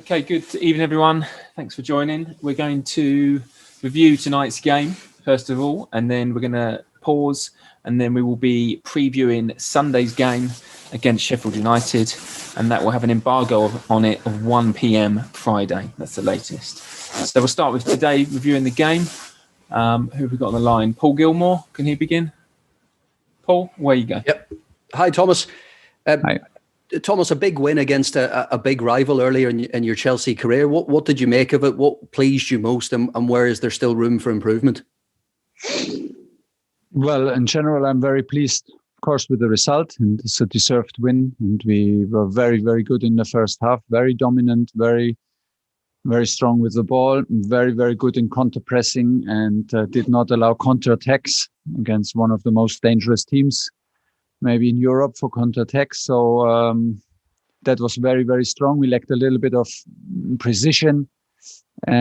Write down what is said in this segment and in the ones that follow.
Okay, good evening, everyone. Thanks for joining. We're going to review tonight's game, first of all, and then we're going to pause, and then we will be previewing Sunday's game against Sheffield United, and that will have an embargo on it of 1 p.m. Friday. That's the latest. So we'll start with today, reviewing the game. Who have we got on the line? Paul Gilmore, can he begin? Paul, where you go? Yep. Hi, Thomas. Hi. Thomas, a big win against a big rival earlier in your Chelsea career. What did you make of it? What pleased you most, and where is there still room for improvement? Well, in general, I'm very pleased, of course, with the result, and it's a deserved win. And we were very, very good in the first half, very dominant, very, very strong with the ball, very, very good in counter pressing, and did not allow counter attacks against one of the most dangerous teams maybe in Europe for counter-attacks. So that was very, very strong. We lacked a little bit of precision in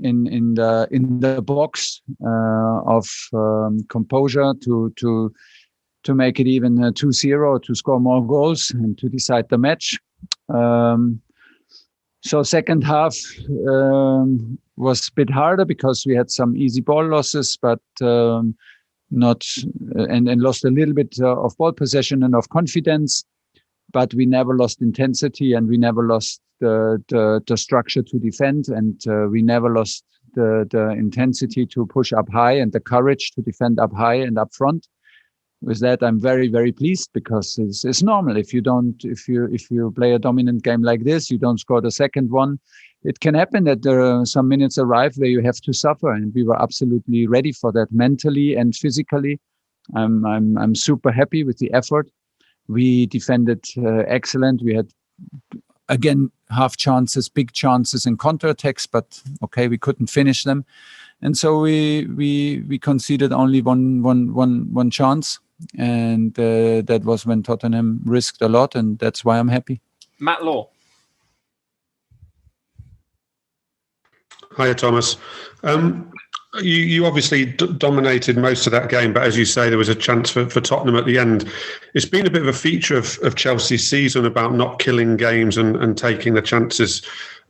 the box of composure to make it even 2-0, to score more goals and to decide the match. So second half was a bit harder because we had some easy ball losses, but not and lost a little bit of ball possession and of confidence, but we never lost intensity, and we never lost the structure to defend, and we never lost the intensity to push up high and the courage to defend up high and up front. With that, I'm very, very pleased, because it's normal if you play a dominant game like this, you don't score the second one. It can happen that there are some minutes arrive where you have to suffer, and we were absolutely ready for that mentally and physically. I'm super happy with the effort. We defended excellent. We had again half chances, big chances, and counterattacks, but okay, we couldn't finish them, and so we conceded only one chance, and that was when Tottenham risked a lot, and that's why I'm happy. Matt Law. Hiya, Thomas. You obviously dominated most of that game, but as you say, there was a chance for Tottenham at the end. It's been a bit of a feature of Chelsea's season about not killing games and taking the chances.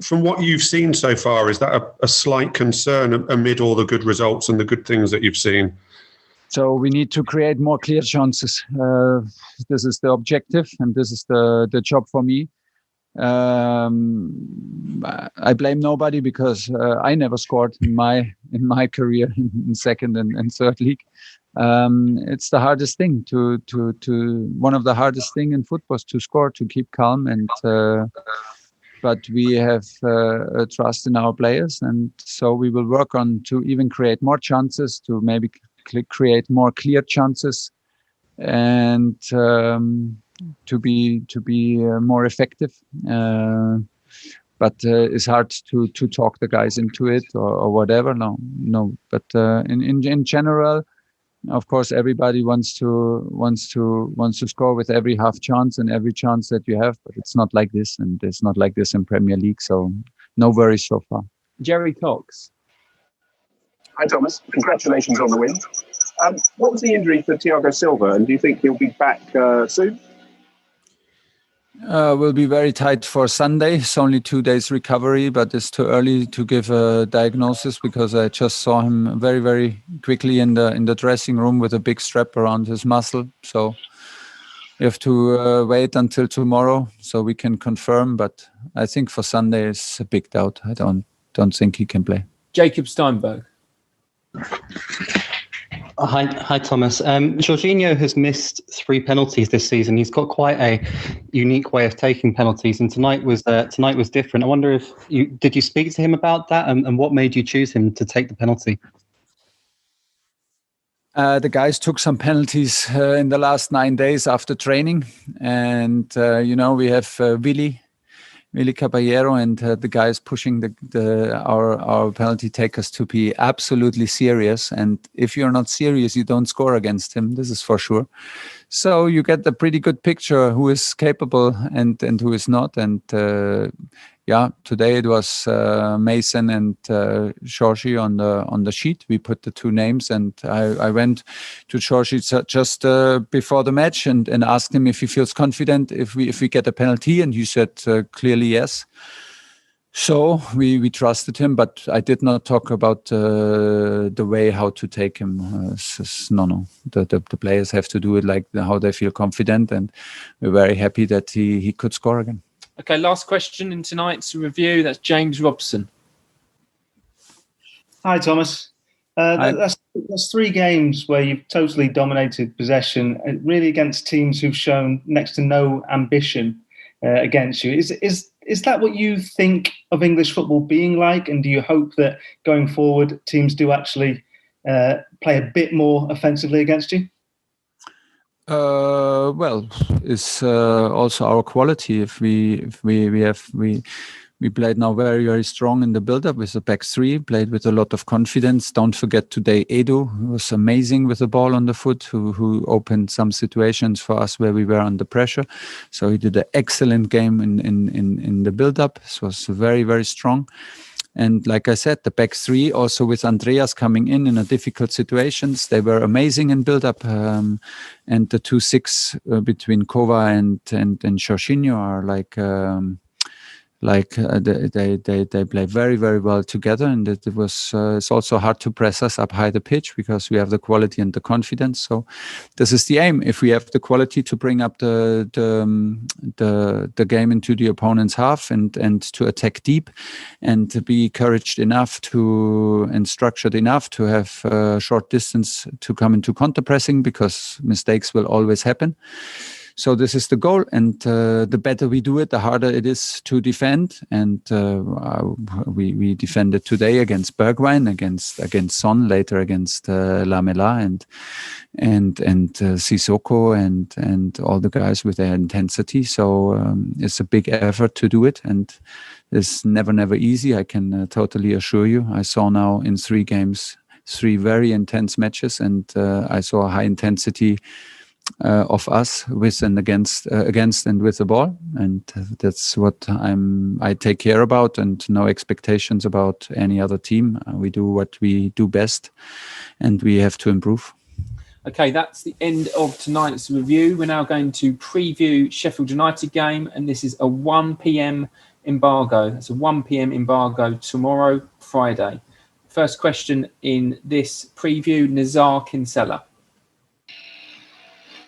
From what you've seen so far, is that a slight concern amid all the good results and the good things that you've seen? So we need to create more clear chances. This is the objective, and this is the job for me. I blame nobody, because I never scored in my career in second and third league. It's the hardest thing to one of the hardest thing in football is to score, to keep calm, and but we have trust in our players, and so we will work on to even create more chances, to maybe create more clear chances, and to be more effective, but it's hard to talk the guys into it or whatever. No. But in general, of course, everybody wants to score with every half chance and every chance that you have. But it's not like this, and it's not like this in Premier League. So no worries so far. Jerry Cox. Hi, Thomas. Congratulations on the win. What was the injury for Thiago Silva, and do you think he'll be back soon? Will be very tight for Sunday. It's only 2 days recovery, but it's too early to give a diagnosis, because I just saw him very, very quickly in the dressing room with a big strap around his muscle. So we have to wait until tomorrow so we can confirm. But I think for Sunday it's a big doubt. I don't think he can play. Jacob Steinberg. Hi, Thomas. Jorginho has missed 3 penalties this season. He's got quite a unique way of taking penalties, and tonight was different. I wonder if did you speak to him about that, and what made you choose him to take the penalty? The guys took some penalties in the last 9 days after training, and we have Willy Caballero and the guys pushing our penalty takers to be absolutely serious. And if you're not serious, you don't score against him. This is for sure. So you get a pretty good picture who is capable and who is not. And today it was Mason and Georgie on the sheet. We put the 2 names, and I went to Georgie just before the match and asked him if he feels confident if we get a penalty, and he said clearly yes. So we trusted him, but I did not talk about the way how to take him. No. The players have to do it like how they feel confident, and we're very happy that he could score again. Okay, last question in tonight's review. That's James Robson. Hi, Thomas. That's 3 games where you've totally dominated possession, really against teams who've shown next to no ambition against you. Is that what you think of English football being like? And do you hope that going forward teams do actually play a bit more offensively against you? Well, it's also our quality. If we played now very, very strong in the build-up with the back 3, played with a lot of confidence. Don't forget today Edu, who was amazing with the ball on the foot, who opened some situations for us where we were under pressure. So he did an excellent game in the build-up. It was very, very strong. And like I said, the back 3, also with Andreas coming in a difficult situations, they were amazing in build-up. And the 2-6 between Kova and Jorginho are they play very, very well together, and it was it's also hard to press us up high the pitch because we have the quality and the confidence. So this is the aim. If we have the quality to bring up the game into the opponent's half and to attack deep, and to be encouraged enough and structured enough to have short distance to come into counter pressing, because mistakes will always happen. So this is the goal, and the better we do it, the harder it is to defend. And we defended today against Bergwijn, against Son, later against Lamela and Sissoko and all the guys with their intensity. So it's a big effort to do it, and it's never easy. I can totally assure you. I saw now in 3 games 3 very intense matches, and I saw a high intensity of us with and against and with the ball, and that's what I take care about, and no expectations about any other team. We do what we do best, and we have to improve. Okay, that's the end of tonight's review. We're now going to preview Sheffield United game, and this is a 1 p.m. embargo. It's a 1 p.m. embargo tomorrow, Friday. First question in this preview, Nizar Kinsella.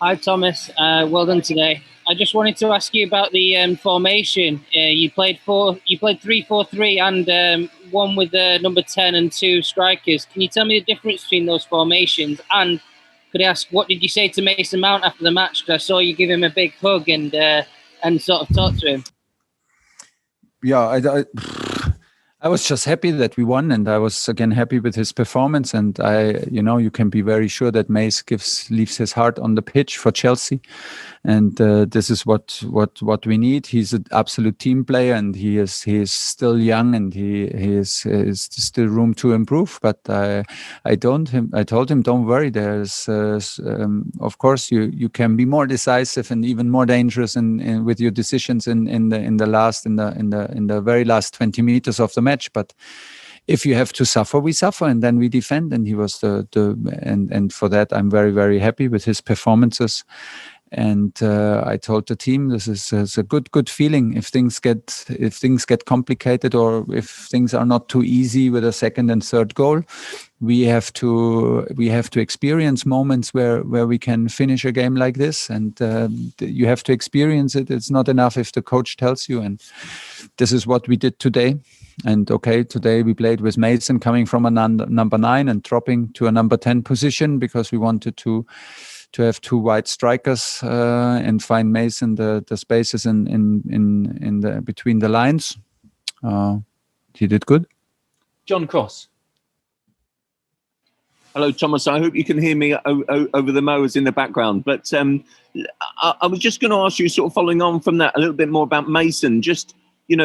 Hi, Thomas. Well done today. I just wanted to ask you about the formation. You played 3-4-3 and one with number 10 and 2 strikers. Can you tell me the difference between those formations? And could I ask, what did you say to Mason Mount after the match? Because I saw you give him a big hug and sort of talk to him. Yeah, I was just happy that we won, and I was again happy with his performance. And you can be very sure that Mace leaves his heart on the pitch for Chelsea, and this is what we need. He's an absolute team player, and he is still young, and he is still room to improve. But I told him, don't worry. There's of course you can be more decisive and even more dangerous in with your decisions in the very last 20 meters of the match. But if you have to suffer, we suffer, and then we defend. And he was and for that I'm very, very happy with his performances. And I told the team this is a good feeling. If things get complicated, or if things are not too easy with a second and third goal, we have to experience moments where we can finish a game like this, and you have to experience it. It's not enough if the coach tells you, and this is what we did today. And today we played with Mason coming from a number 9 and dropping to a number 10 position, because we wanted to have 2 wide strikers and find Mason the spaces in the between the lines. He did good. John Cross. Hello, Thomas. I hope you can hear me over the mowers in the background. But I was just going to ask you, sort of following on from that, a little bit more about Mason. Just, he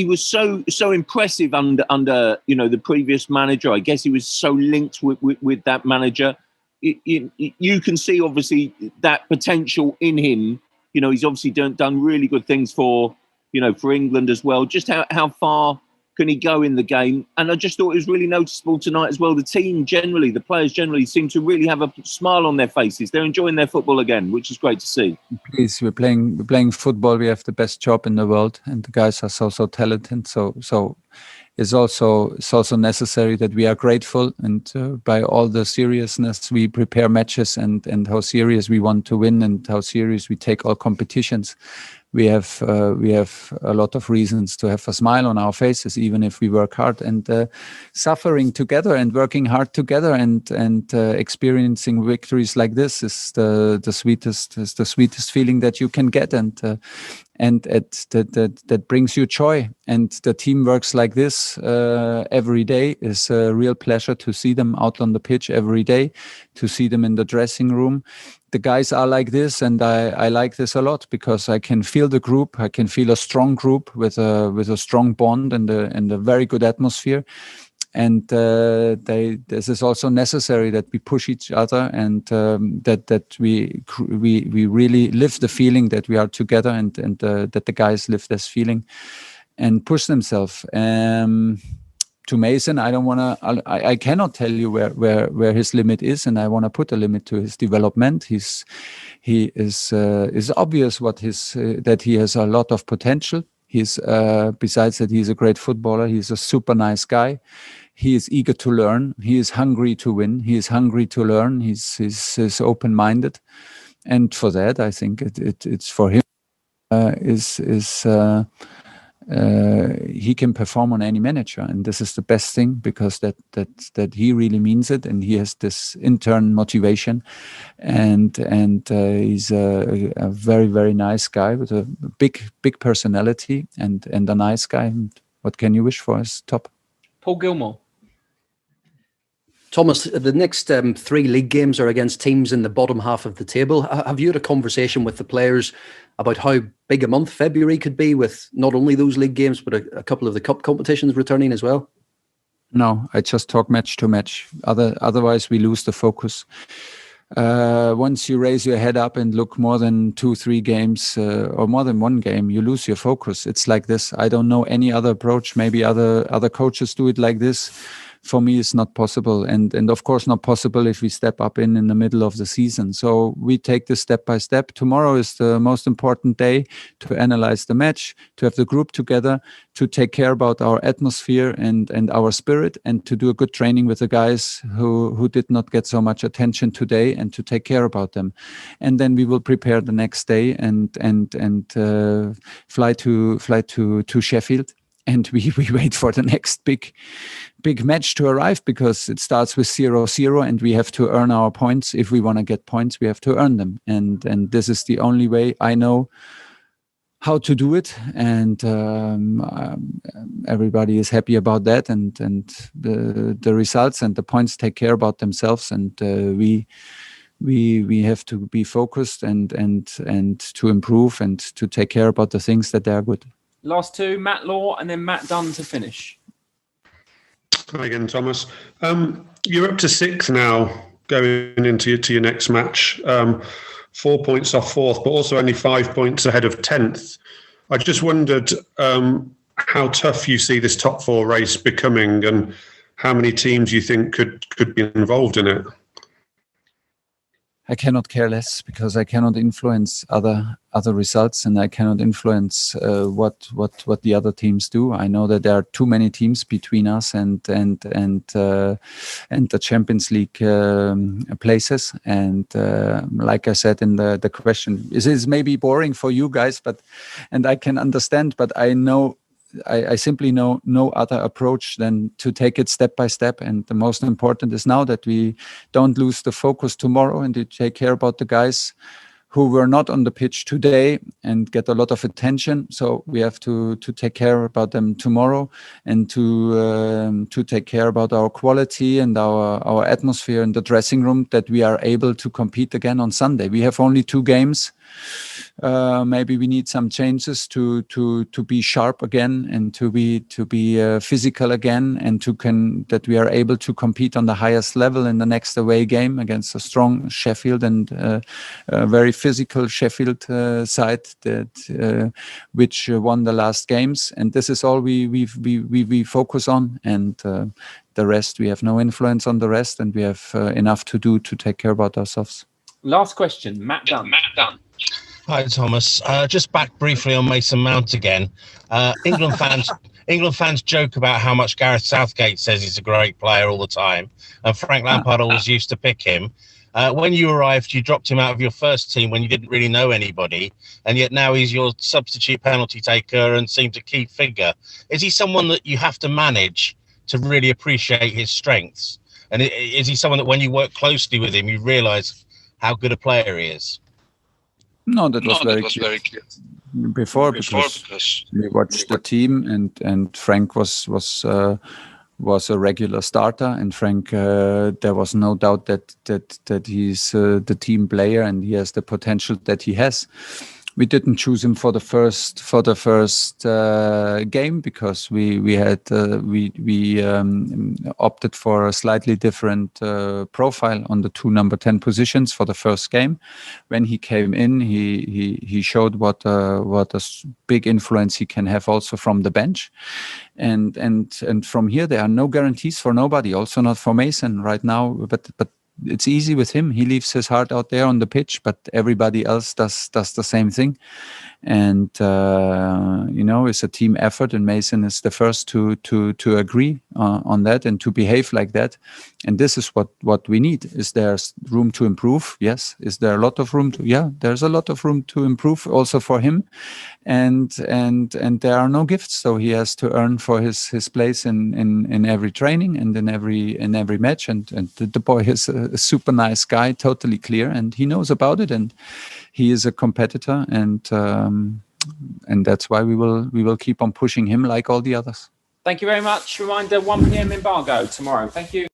was so impressive under the previous manager. I guess he was so linked with that manager. You can see obviously that potential in him. He's obviously done really good things for England as well. Just how far can he go in the game? And I just thought it was really noticeable tonight as well. The team generally, the players generally seem to really have a smile on their faces. They're enjoying their football again, which is great to see. Please, we're playing football. We have the best job in the world, and the guys are so talented. So it's also necessary that we are grateful, and by all the seriousness we prepare matches, and how serious we want to win, and how serious we take all competitions. We have a lot of reasons to have a smile on our faces, even if we work hard, and suffering together and working hard together, and experiencing victories like this is the sweetest feeling that you can get, and that brings you joy. And the team works like this every day. Is a real pleasure to see them out on the pitch every day, to see them in the dressing room. The guys are like this, and I like this a lot, because I can feel the group. I can feel a strong group with a strong bond and a very good atmosphere. And this is also necessary, that we push each other, and that we really live the feeling that we are together, and that the guys live this feeling and push themselves. To Mason, I cannot tell you where his limit is, and I want to put a limit to his development. He is obvious that he has a lot of potential. He's besides that, he's a great footballer. He's a super nice guy. He is eager to learn. He is hungry to win. He is hungry to learn. He's open-minded, and for that, I think it's for him he can perform on any manager, and this is the best thing, because that he really means it, and he has this internal motivation, and he's a very, very nice guy with a big personality, and a nice guy. And what can you wish for? Is top. Paul Gilmore. Thomas, the next 3 league games are against teams in the bottom half of the table. Have you had a conversation with the players about how big a month February could be, with not only those league games, but a couple of the cup competitions returning as well? No, I just talk match to match. Otherwise, we lose the focus. Once you raise your head up and look more than 2-3 games or more than one game, you lose your focus. It's like this. I don't know any other approach. Maybe other coaches do it like this. For me, it's not possible, and of course not possible if we step up in the middle of the season. So we take this step by step. Tomorrow is the most important day to analyze the match, to have the group together, to take care about our atmosphere and our spirit, and to do a good training with the guys who did not get so much attention today, and to take care about them. And then we will prepare the next day and fly to Sheffield. And we wait for the next big match to arrive, because it starts with 0-0, and we have to earn our points. If we want to get points, we have to earn them. And this is the only way I know how to do it. And everybody is happy about that. And the results and the points take care about themselves. And we have to be focused and to improve, and to take care about the things that are good. Last 2, Matt Law and then Matt Dunn to finish. Hi again, Thomas. You're up to 6 now going into your next match. 4 points off 4th, but also only 5 points ahead of 10th. I just wondered how tough you see this top 4 race becoming, and how many teams you think could be involved in it. I cannot care less, because I cannot influence other results, and I cannot influence what the other teams do. I know that there are too many teams between us and the Champions League places. And like I said in the question, it is maybe boring for you guys, and I can understand, but I know. I simply know no other approach than to take it step by step. And the most important is now that we don't lose the focus tomorrow, and to take care about the guys who were not on the pitch today and get a lot of attention. So we have to take care about them tomorrow, and to take care about our quality and our atmosphere in the dressing room, that we are able to compete again on Sunday. We have only 2 games. Maybe we need some changes to be sharp again, and to be physical again, and that we are able to compete on the highest level in the next away game against a strong Sheffield and a very physical Sheffield side that which won the last games, and this is all we focus on, and the rest we have no influence on the rest, and we have enough to do to take care about ourselves. Last question, Matt Dunn. Hi, Thomas. Just back briefly on Mason Mount again. England fans joke about how much Gareth Southgate says he's a great player all the time, and Frank Lampard always used to pick him. When you arrived, you dropped him out of your first team when you didn't really know anybody, and yet now he's your substitute penalty taker and seems a key figure. Is he someone that you have to manage to really appreciate his strengths? And is he someone that when you work closely with him, you realise how good a player he is? No, that was very clear before because we watched the team, and Frank was a regular starter, and Frank there was no doubt that he's the team player and he has the potential that he has. We didn't choose him for the first game because we opted for a slightly different profile on the 2 number 10 positions for the first game. When he came in, he showed what a big influence he can have also from the bench, and from here there are no guarantees for nobody, also not for Mason right now, but it's easy with him. He leaves his heart out there on the pitch, but everybody else does the same thing. And it's a team effort, and Mason is the first to agree on that and to behave like that. And this is what we need. Is there room to improve? Yes. Is there a lot of room to? Yeah, there's a lot of room to improve also for him. And there are no gifts, so he has to earn for his place in every training and in every match. And the boy is a super nice guy, totally clear, and he knows about it, and he is a competitor, and that's why we will keep on pushing him like all the others. Thank you very much. Reminder, 1 p.m. embargo tomorrow. Thank you.